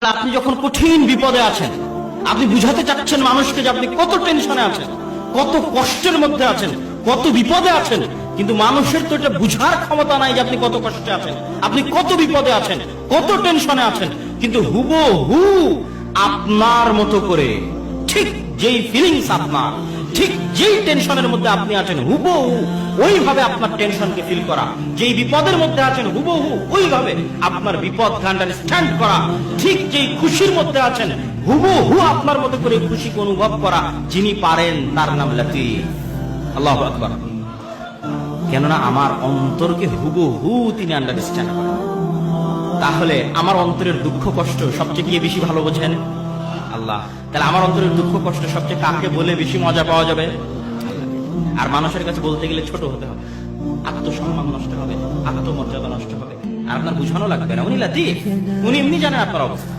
আপনি যখন কঠিন বিপদে আছেন, আপনি বুঝাতে চাচ্ছেন মানুষকে যে আপনি কত টেনশনে আছেন, কত কষ্টের মধ্যে আছেন, কত বিপদে আছেন, কিন্তু মানুষের তো এটা বুঝার ক্ষমতা নাই যে আপনি কত কষ্টে আছেন, আপনি কত বিপদে আছেন, কত টেনশনে আছেন। কিন্তু হুবহু আপনার মতো করে ঠিক যেই ফিলিংস আপনার, ঠিক যেই টেনশনের মধ্যে আপনি আছেন, হুবহু ওইভাবে আপনার টেনশনকে ফিল করা, যেই বিপদের মধ্যে আছেন হুবহু ওইভাবে আপনার বিপদকে আন্ডারস্ট্যান্ড করা, ঠিক যেই খুশির মধ্যে আছেন হুবহু আপনার মতো করে খুশিকে অনুভব করা, যিনি পারেন তার নাম লতীফ। আল্লাহু আকবার। কেননা আমার অন্তরকে হুবহু তিনি আন্ডারস্ট্যান্ড করেন। তাহলে আমার অন্তরের দুঃখ কষ্ট সবচেয়ে গিয়ে বেশি ভালো বোঝেন আল্লাহ। তাহলে আমার অন্তরের দুঃখ কষ্ট সবচেয়ে কাকে বলে বেশি মজা পাওয়া যাবে? আর মানুষের কাছে বলতে গেলে ছোট হতে হবে, আত্মসম্মান নষ্ট হবে, আত্মমর্যাদা নষ্ট হবে, আর আপনার বুঝানো লাগবে না। উনি লতীফ, উনি এমনি জানেন আপনার অবস্থা।